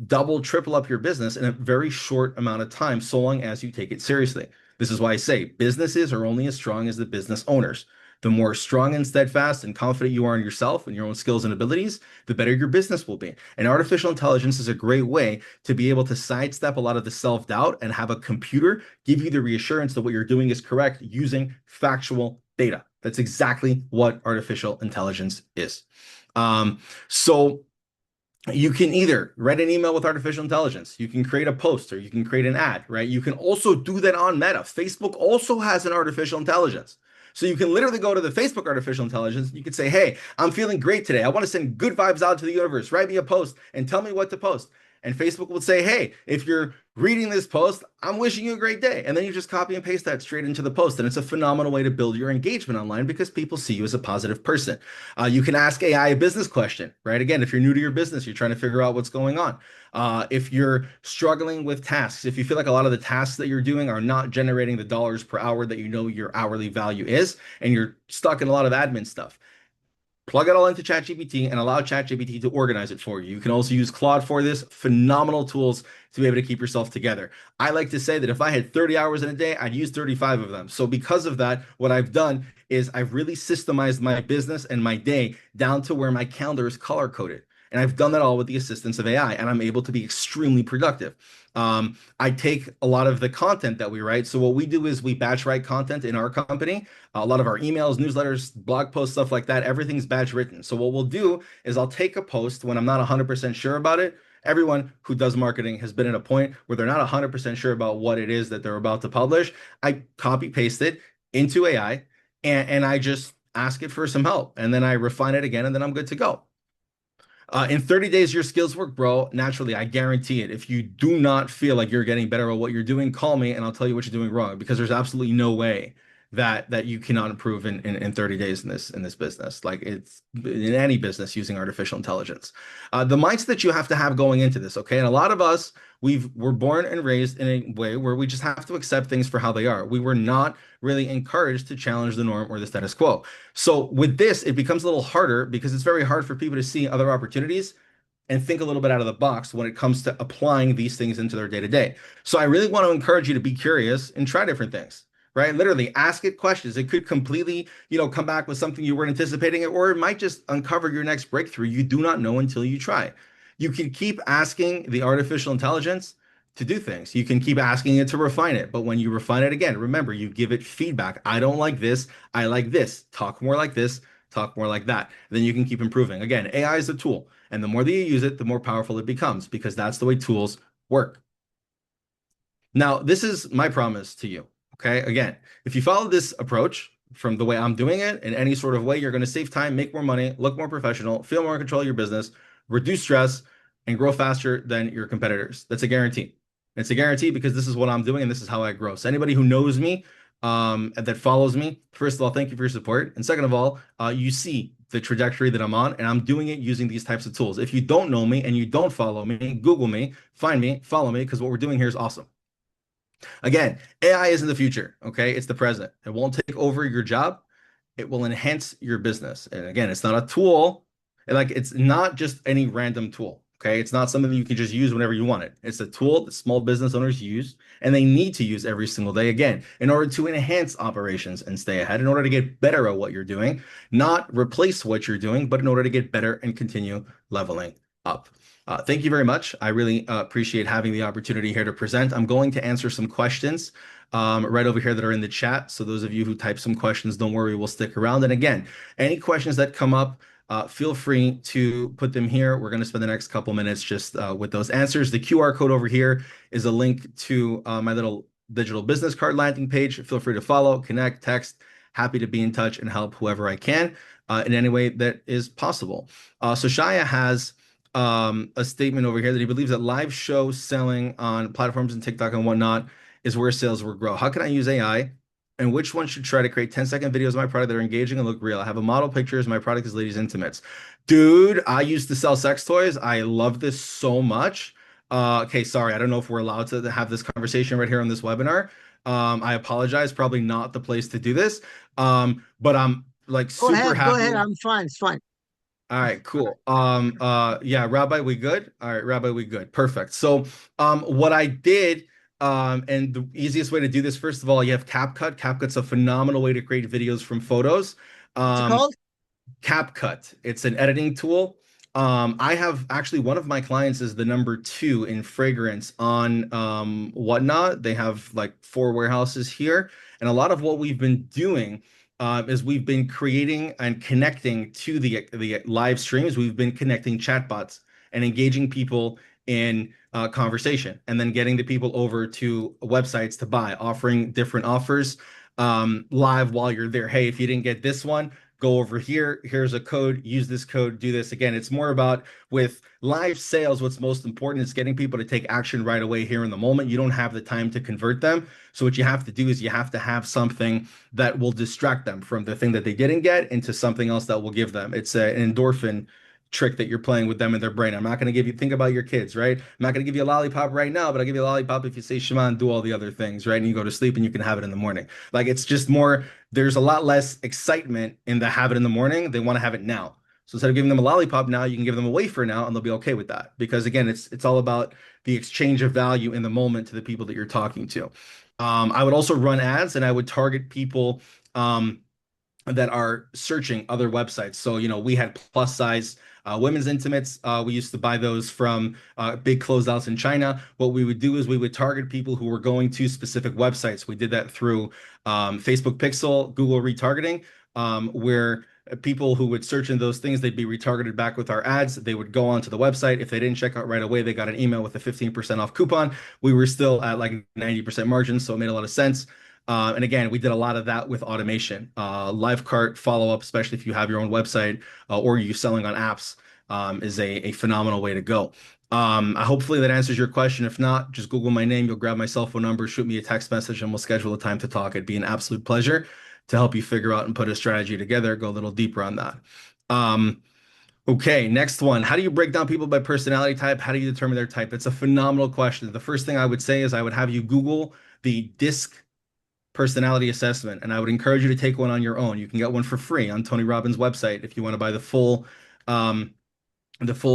double, triple up your business in a very short amount of time, so long as you take it seriously. This is why I say businesses are only as strong as the business owners. The more strong and steadfast and confident you are in yourself and your own skills and abilities, the better your business will be. And artificial intelligence is a great way to be able to sidestep a lot of the self-doubt and have a computer give you the reassurance that what you're doing is correct using factual data. That's exactly what artificial intelligence is. So you can either write an email with artificial intelligence, you can create a post, or you can create an ad, right? You can also do that on Meta. Facebook also has an artificial intelligence. So you can literally go to the Facebook artificial intelligence. You could say, hey, I'm feeling great today. I want to send good vibes out to the universe. Write me a post and tell me what to post. And Facebook will say, hey, if you're reading this post, I'm wishing you a great day. And then you just copy and paste that straight into the post. And it's a phenomenal way to build your engagement online because people see you as a positive person. You can ask AI a business question, right? Again, if you're new to your business, you're trying to figure out what's going on. If you're struggling with tasks, if you feel like a lot of the tasks that you're doing are not generating the dollars per hour that you know your hourly value is, and you're stuck in a lot of admin stuff, plug it all into ChatGPT and allow ChatGPT to organize it for you. You can also use Claude for this. Phenomenal tools to be able to keep yourself together. I like to say that if I had 30 hours in a day, I'd use 35 of them. So because of that, what I've done is I've really systemized my business and my day down to where my calendar is color coded. And I've done that all with the assistance of AI, and I'm able to be extremely productive. I take a lot of the content that we write. So what we do is we batch write content in our company. A lot of our emails, newsletters, blog posts, stuff like that, everything's batch written. So what we'll do is I'll take a post when I'm not 100% sure about it. Everyone who does marketing has been at a point where they're not 100% sure about what it is that they're about to publish. I copy paste it into AI and I just ask it for some help. And then I refine it again and then I'm good to go. In 30 days, your skills work, bro. Naturally, I guarantee it. If you do not feel like you're getting better at what you're doing, call me and I'll tell you what you're doing wrong because there's absolutely no way that you cannot improve in 30 days in this business. Like it's in any business using artificial intelligence. The mindset that you have to have going into this, okay? And a lot of us, we're born and raised in a way where we just have to accept things for how they are. We were not really encouraged to challenge the norm or the status quo. So with this, it becomes a little harder because it's very hard for people to see other opportunities and think a little bit out of the box when it comes to applying these things into their day to day. So I really want to encourage you to be curious and try different things, right? Literally ask it questions. It could completely, come back with something you weren't anticipating, or it might just uncover your next breakthrough. You do not know until you try. You can keep asking the artificial intelligence to do things. You can keep asking it to refine it. But when you refine it again, remember, you give it feedback. I don't like this. I like this. Talk more like this. Talk more like that. Then you can keep improving. Again, AI is a tool. And the more that you use it, the more powerful it becomes because that's the way tools work. Now, this is my promise to you. Okay. Again, if you follow this approach from the way I'm doing it in any sort of way, you're going to save time, make more money, look more professional, feel more in control of your business, reduce stress, and grow faster than your competitors. That's a guarantee. It's a guarantee because this is what I'm doing and this is how I grow. So anybody who knows me, that follows me, first of all, thank you for your support. And second of all, you see the trajectory that I'm on and I'm doing it using these types of tools. If you don't know me and you don't follow me, Google me, find me, follow me, because what we're doing here is awesome. Again, AI is in the future, okay? It's the present. It won't take over your job. It will enhance your business. And again, it's not a tool. It's not just any random tool, okay? It's not something that you can just use whenever you want it. It's a tool that small business owners use and they need to use every single day, again, in order to enhance operations and stay ahead, in order to get better at what you're doing, not replace what you're doing, but in order to get better and continue leveling up. Thank you very much. I really appreciate having the opportunity here to present. I'm going to answer some questions right over here that are in the chat. So those of you who type some questions, don't worry, we'll stick around. And again, any questions that come up, feel free to put them here. We're going to spend the next couple minutes just with those answers. The QR code over here is a link to my little digital business card landing page. Feel free to follow, connect, text. Happy to be in touch and help whoever I can in any way that is possible. So Shaya has a statement over here that he believes that live show selling on platforms and TikTok and whatnot is where sales will grow. How can I use AI? And which one should try to create 10-second videos of my product that are engaging and look real? I have a model pictures. My product is ladies' intimates. Dude, I used to sell sex toys. I love this so much. Okay, sorry. I don't know if we're allowed to have this conversation right here on this webinar. I apologize. Probably not the place to do this. But I'm like super happy. Go ahead. I'm fine. It's fine. All right, cool. Yeah, Rabbi, we good? All right, Rabbi, we good. Perfect. So, what I did, and the easiest way to do this, first of all, you have CapCut. CapCut's a phenomenal way to create videos from photos. What's it called? CapCut. It's an editing tool. I have actually one of my clients is the number 2 in fragrance on Whatnot. They have like 4 warehouses here, and a lot of what we've been doing is we've been creating and connecting to the live streams. We've been connecting chatbots and engaging people in conversation, and then getting the people over to websites to buy, offering different offers. live while you're there. Hey, if you didn't get this one, go over here. Here's a code. Use this code. Do this again. It's more about with live sales. What's most important is getting people to take action right away here in the moment. You don't have the time to convert them. So what you have to do is you have to have something that will distract them from the thing that they didn't get into something else that will give them. It's an endorphin trick that you're playing with them in their brain. I'm not going to give you, think about your kids, right? I'm not going to give you a lollipop right now, but I'll give you a lollipop if you say Shema and do all the other things, right? And you go to sleep and you can have it in the morning. Like it's just more, there's a lot less excitement in the have it in the morning. They want to have it now. So instead of giving them a lollipop now, you can give them a wafer now and they'll be okay with that. Because again, it's all about the exchange of value in the moment to the people that you're talking to. I would also run ads and I would target people that are searching other websites. So, we had plus size women's intimates. We used to buy those from big closeouts in China. What we would do is we would target people who were going to specific websites. We did that through Facebook Pixel, Google retargeting, where people who would search in those things, they'd be retargeted back with our ads. They would go onto the website. If they didn't check out right away, they got an email with a 15% off coupon. We were still at like 90% margin, so it made a lot of sense. And again, we did a lot of that with automation, live cart follow-up, especially if you have your own website or you're selling on apps, is a phenomenal way to go. Hopefully that answers your question. If not, just Google my name. You'll grab my cell phone number, shoot me a text message, and we'll schedule a time to talk. It'd be an absolute pleasure to help you figure out and put a strategy together, go a little deeper on that. Okay, next one. How do you break down people by personality type? How do you determine their type? It's a phenomenal question. The first thing I would say is I would have you Google the DISC personality assessment, and I would encourage you to take one on your own. You can get one for free on Tony Robbins' website if you want to buy the full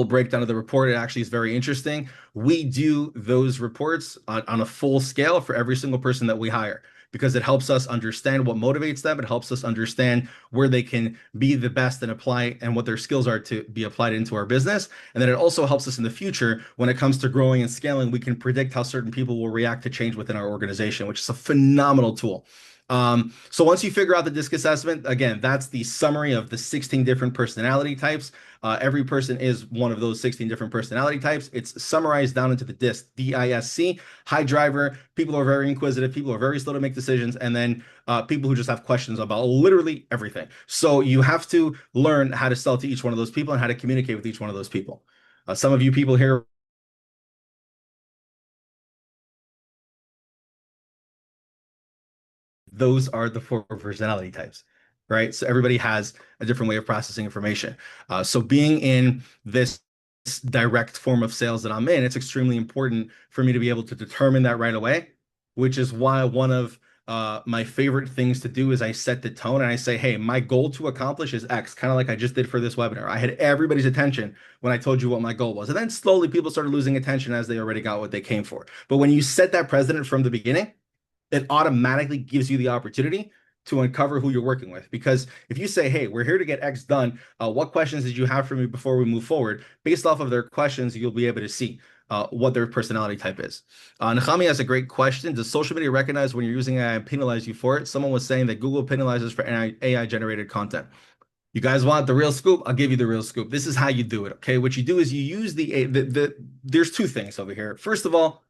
breakdown of the report. It actually is very interesting. We do those reports on a full scale for every single person that we hire because it helps us understand what motivates them. It helps us understand where they can be the best and apply and what their skills are to be applied into our business. And then it also helps us in the future when it comes to growing and scaling. We can predict how certain people will react to change within our organization, which is a phenomenal tool. So once you figure out the DISC assessment, again, that's the summary of the 16 different personality types. Every person is one of those 16 different personality types. It's summarized down into the DISC, D-I-S-C, high driver, people who are very inquisitive, people who are very slow to make decisions, and then people who just have questions about literally everything. So you have to learn how to sell to each one of those people and how to communicate with each one of those people. Some of you people here those are the 4 personality types, right? So everybody has a different way of processing information. So being in this direct form of sales that I'm in, it's extremely important for me to be able to determine that right away, which is why one of my favorite things to do is I set the tone and I say, hey, my goal to accomplish is X, kind of like I just did for this webinar. I had everybody's attention when I told you what my goal was. And then slowly people started losing attention as they already got what they came for. But when you set that precedent from the beginning, it automatically gives you the opportunity to uncover who you're working with. Because if you say, hey, we're here to get X done, what questions did you have for me before we move forward? Based off of their questions, you'll be able to see what their personality type is. Nahami has a great question. Does social media recognize when you're using AI and penalize you for it? Someone was saying that Google penalizes for AI-generated content. You guys want the real scoop? I'll give you the real scoop. This is how you do it, okay? What you do is you use there's 2 things over here. First of all,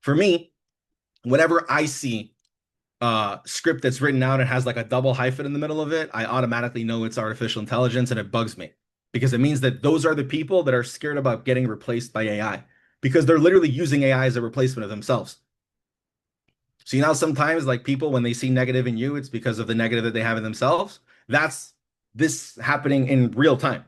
for me, whenever I see script that's written out and has like a double hyphen in the middle of it, I automatically know it's artificial intelligence and it bugs me because it means that those are the people that are scared about getting replaced by AI because they're literally using AI as a replacement of themselves. So sometimes like people, when they see negative in you, it's because of the negative that they have in themselves. That's this happening in real time.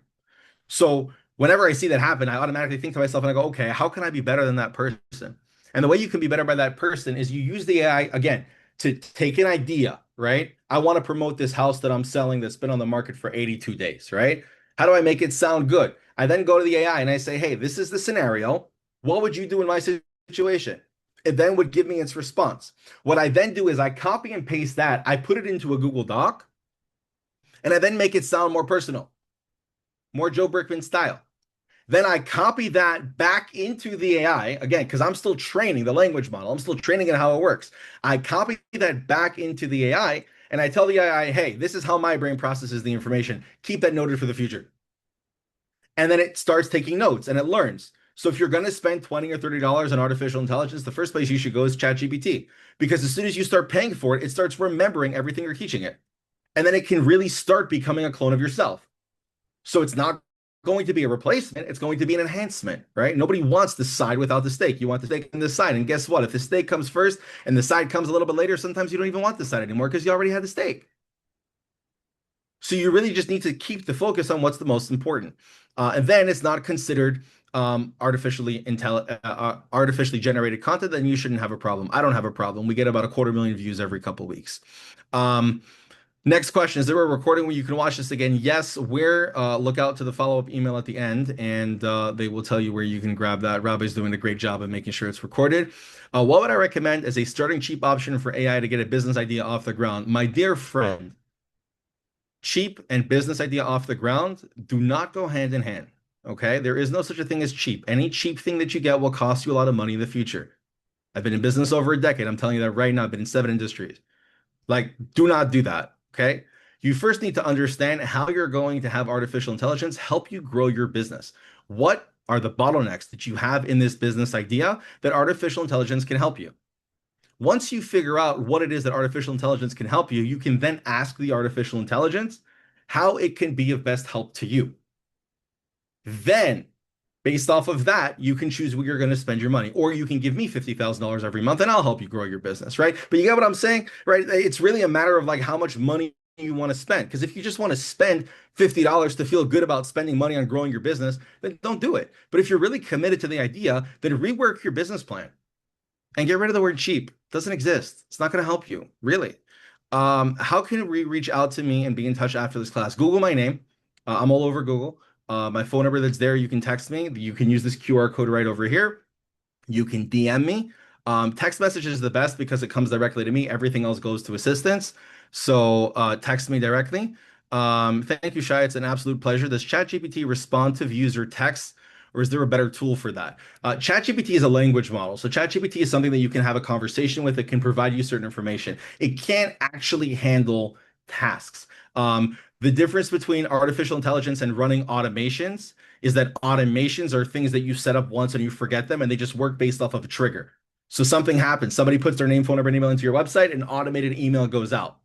So whenever I see that happen, I automatically think to myself and I go, okay, how can I be better than that person? And the way you can be better by that person is you use the AI again to take an idea, right? I want to promote this house that I'm selling that's been on the market for 82 days, right? How do I make it sound good? I then go to the AI and I say, hey, this is the scenario. What would you do in my situation? It then would give me its response. What I then do is I copy and paste that. I put it into a Google Doc and I then make it sound more personal, more Joe Brikman style. Then I copy that back into the AI, again, because I'm still training the language model. I'm still training it how it works. I copy that back into the AI, and I tell the AI, hey, this is how my brain processes the information. Keep that noted for the future. And then it starts taking notes, and it learns. So if you're going to spend $20 or $30 on artificial intelligence, the first place you should go is ChatGPT, because as soon as you start paying for it, it starts remembering everything you're teaching it. And then it can really start becoming a clone of yourself. So it's not going to be a replacement, it's going to be an enhancement, right? Nobody wants the side without the steak. You want the steak and the side. And guess what? If the steak comes first and the side comes a little bit later, sometimes you don't even want the side anymore because you already had the steak. So you really just need to keep the focus on what's the most important. And then it's not considered artificially generated content, then you shouldn't have a problem. I don't have a problem. We get about 250,000 views every couple of weeks. Next question, is there a recording where you can watch this again? Yes, look out to the follow-up email at the end, and they will tell you where you can grab that. Rabbi's doing a great job of making sure it's recorded. What would I recommend as a starting cheap option for AI to get a business idea off the ground? My dear friend, cheap and business idea off the ground do not go hand in hand, okay? There is no such a thing as cheap. Any cheap thing that you get will cost you a lot of money in the future. I've been in business over a decade. I'm telling you that right now. I've been in 7 industries. Like, do not do that, okay? You first need to understand how you're going to have artificial intelligence help you grow your business. What are the bottlenecks that you have in this business idea that artificial intelligence can help you? Once you figure out what it is that artificial intelligence can help you, you can then ask the artificial intelligence how it can be of best help to you. Then, based off of that, you can choose where you're going to spend your money, or you can give me $50,000 every month and I'll help you grow your business, right? But you get what I'm saying, right? It's really a matter of like how much money you want to spend. Because if you just want to spend $50 to feel good about spending money on growing your business, then don't do it. But if you're really committed to the idea, then rework your business plan and get rid of the word cheap. It doesn't exist. It's not going to help you, really. How can we reach out to me and be in touch after this class? Google my name. I'm all over Google. My phone number that's there, you can text me. You can use this QR code right over here. You can DM me. Text message is the best because it comes directly to me. Everything else goes to assistants. So text me directly. Thank you, Shai. It's an absolute pleasure. Does ChatGPT respond to user text, or is there a better tool for that? ChatGPT is a language model. So ChatGPT is something that you can have a conversation with. It can provide you certain information. It can't actually handle tasks. The difference between artificial intelligence and running automations is that automations are things that you set up once and you forget them, and they just work based off of a trigger. So something happens. Somebody puts their name, phone number, and email into your website, an automated email goes out.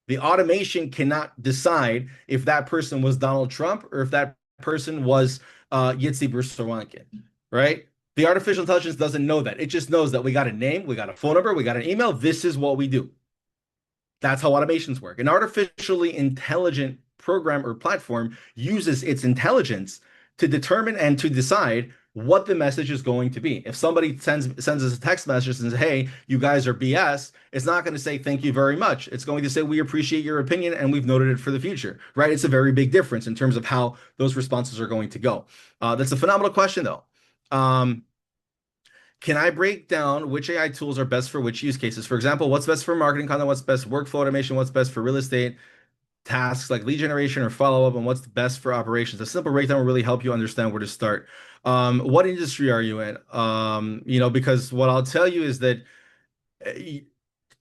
The automation cannot decide if that person was Donald Trump or if that person was Yitzi Bursawankin, right? The artificial intelligence doesn't know that. It just knows that we got a name, we got a phone number, we got an email. This is what we do. That's how automations work. An artificially intelligent program or platform uses its intelligence to determine and to decide what the message is going to be. If somebody sends us a text message and says, hey, you guys are BS, it's not going to say thank you very much. It's going to say we appreciate your opinion and we've noted it for the future, right? It's a very big difference in terms of how those responses are going to go. That's a phenomenal question, though. Can I break down which AI tools are best for which use cases? For example, what's best for marketing content? What's best for workflow automation? What's best for real estate tasks like lead generation or follow-up? And what's best for operations? A simple breakdown will really help you understand where to start. What industry are you in? Because what I'll tell you is that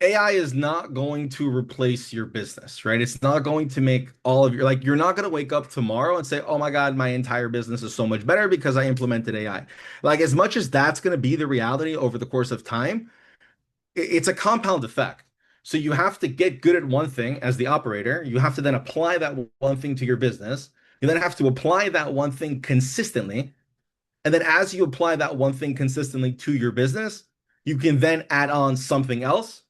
AI is not going to replace your business, right? It's not going to make all of you're not going to wake up tomorrow and say, oh my God, my entire business is so much better because I implemented AI. Like, as much as that's going to be the reality over the course of time, it's a compound effect. So you have to get good at one thing as the operator. You have to then apply that one thing to your business. You then have to apply that one thing consistently. And then as you apply that one thing consistently to your business, you can then add on something else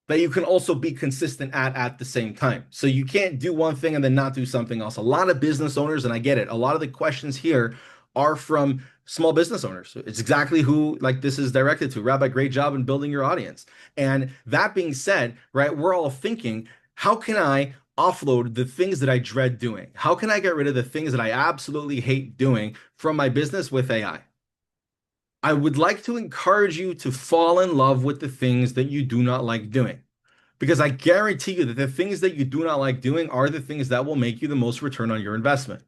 that you can also be consistent at the same time. So you can't do one thing and then not do something else. A lot of business owners, and I get it, a lot of the questions here are from small business owners. It's exactly who this is directed to. Rabbi, great job in building your audience. And that being said, right, we're all thinking, how can I offload the things that I dread doing? How can I get rid of the things that I absolutely hate doing from my business with AI? I would like to encourage you to fall in love with the things that you do not like doing, because I guarantee you that the things that you do not like doing are the things that will make you the most return on your investment.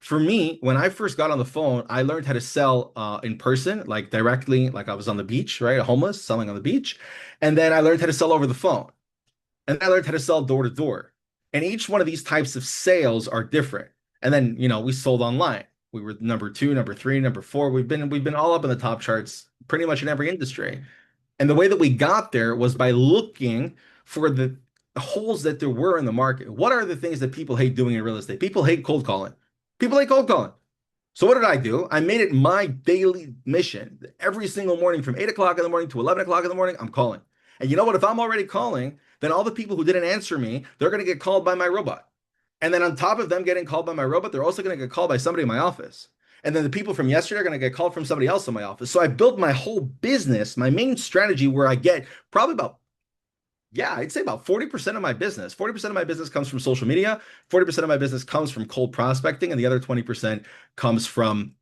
For me, when I first got on the phone, I learned how to sell in person, like directly, like I was on the beach, right? Homeless, selling on the beach. And then I learned how to sell over the phone. And then I learned how to sell door to door. And each one of these types of sales are different. And then, we sold online. We were number 2, number 3, number 4. We've been all up in the top charts pretty much in every industry. And the way that we got there was by looking for the holes that there were in the market. What are the things that people hate doing in real estate? People hate cold calling. People hate cold calling. So what did I do? I made it my daily mission. Every single morning from 8 o'clock in the morning to 11 o'clock in the morning, I'm calling. And you know what? If I'm already calling, then all the people who didn't answer me, they're going to get called by my robot. And then on top of them getting called by my robot, they're also going to get called by somebody in my office. And then the people from yesterday are going to get called from somebody else in my office. So I built my whole business, my main strategy, where I get probably about, yeah, I'd say about 40% of my business. 40% of my business comes from social media. 40% of my business comes from cold prospecting. And the other 20% comes from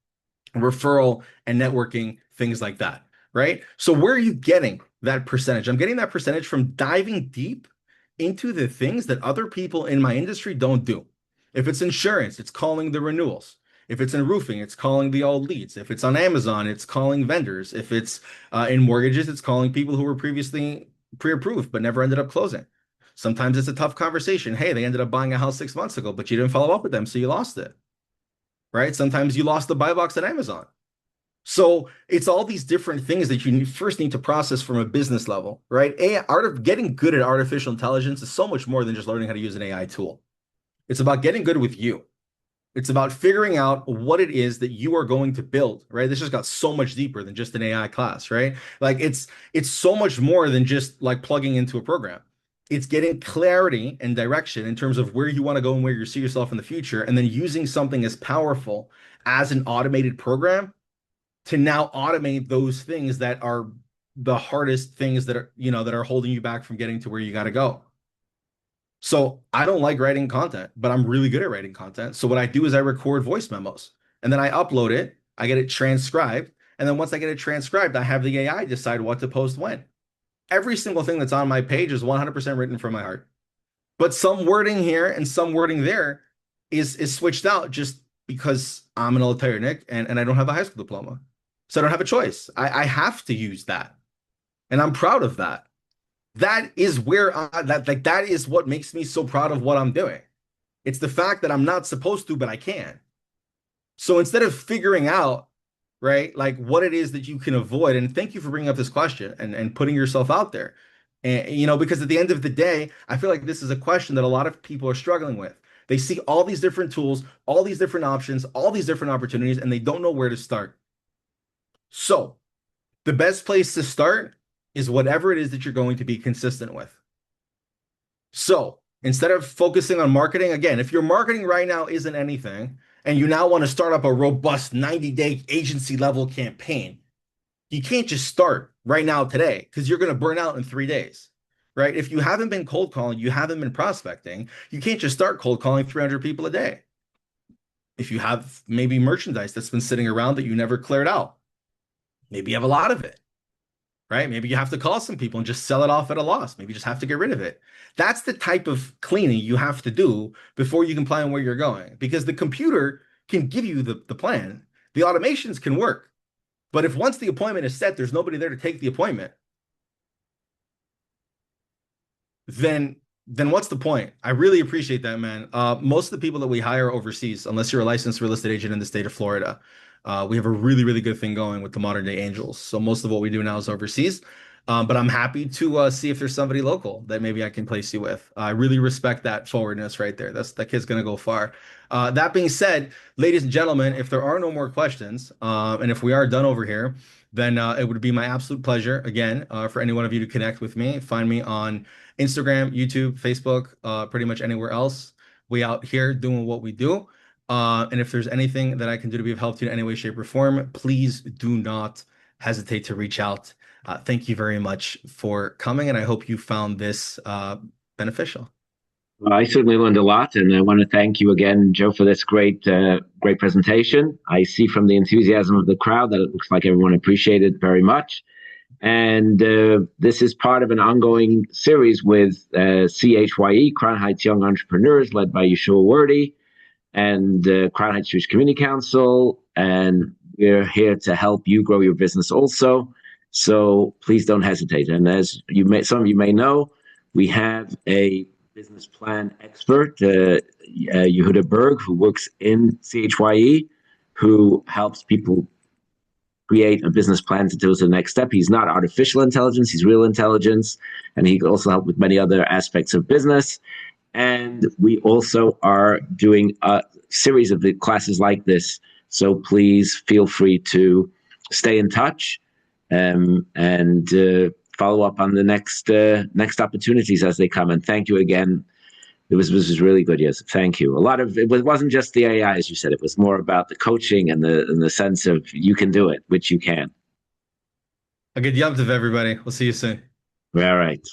referral and networking, things like that, right? So where are you getting that percentage? I'm getting that percentage from diving deep into the things that other people in my industry don't do. If it's insurance, it's calling the renewals. If it's in roofing, it's calling the old leads. If it's on Amazon, it's calling vendors. If it's in mortgages, it's calling people who were previously pre-approved but never ended up closing. Sometimes it's a tough conversation. Hey, they ended up buying a house 6 months ago, but you didn't follow up with them, so you lost it, right? Sometimes you lost the buy box at Amazon. So it's all these different things that you first need to process from a business level, right? Getting good at artificial intelligence is so much more than just learning how to use an AI tool. It's about getting good with you. It's about figuring out what it is that you are going to build, right? This just got so much deeper than just an AI class, right? Like it's so much more than just like plugging into a program. It's getting clarity and direction in terms of where you want to go and where you see yourself in the future, and then using something as powerful as an automated program to now automate those things that are the hardest things that are, that are holding you back from getting to where you got to go. So I don't like writing content, but I'm really good at writing content. So what I do is I record voice memos and then I upload it. I get it transcribed. And then once I get it transcribed, I have the AI decide what to post when. Every single thing that's on my page is 100% written from my heart. But some wording here and some wording there is switched out just because I'm an Nick and I don't have a high school diploma. So I don't have a choice. I have to use that. And I'm proud of that. That is where that is what makes me so proud of what I'm doing. It's the fact that I'm not supposed to, but I can. So instead of figuring out, right, like what it is that you can avoid, and thank you for bringing up this question and putting yourself out there. And, because at the end of the day, I feel like this is a question that a lot of people are struggling with. They see all these different tools, all these different options, all these different opportunities, and they don't know where to start. So the best place to start is whatever it is that you're going to be consistent with. So instead of focusing on marketing, again, if your marketing right now isn't anything, and you now want to start up a robust 90-day agency level campaign, you can't just start right now today because you're going to burn out in 3 days, right? If you haven't been cold calling, you haven't been prospecting, you can't just start cold calling 300 people a day. If you have maybe merchandise that's been sitting around that you never cleared out, maybe you have a lot of it, right? Maybe you have to call some people and just sell it off at a loss. Maybe you just have to get rid of it. That's the type of cleaning you have to do before you can plan where you're going, because the computer can give you the plan. The automations can work. But if once the appointment is set, there's nobody there to take the appointment, then what's the point? I really appreciate that, man. Most of the people that we hire overseas, unless you're a licensed real estate agent in the state of Florida, we have a really, really good thing going with the modern day angels. So most of what we do now is overseas. But I'm happy to see if there's somebody local that maybe I can place you with. I really respect that forwardness right there. That kid's going to go far. That being said, ladies and gentlemen, if there are no more questions, and if we are done over here, then it would be my absolute pleasure, again, for any one of you to connect with me. Find me on Instagram, YouTube, Facebook, pretty much anywhere else. We out here doing what we do. And if there's anything that I can do to be of help to you in any way, shape, or form, please do not hesitate to reach out. Thank you very much for coming, and I hope you found this beneficial. Well, I certainly learned a lot, and I want to thank you again, Joe, for this great presentation. I see from the enthusiasm of the crowd that it looks like everyone appreciated it very much. And this is part of an ongoing series with CHYE, Crown Heights Young Entrepreneurs, led by Yeshua Wordy, and Crown Heights Jewish Community Council. And we're here to help you grow your business also. So please don't hesitate. And as some of you may know, we have a business plan expert, Yehuda Berg, who works in CHYE, who helps people create a business plan to do the next step. He's not artificial intelligence, he's real intelligence, and he can also help with many other aspects of business. And we also are doing a series of classes like this. So please feel free to stay in touch and follow up on the next opportunities as they come. And thank you again. This was really good. Yes, thank you. A lot of it wasn't just the AI, as you said. It was more about the coaching and the sense of you can do it, which you can. A good yom tov, everybody. We'll see you soon. All right.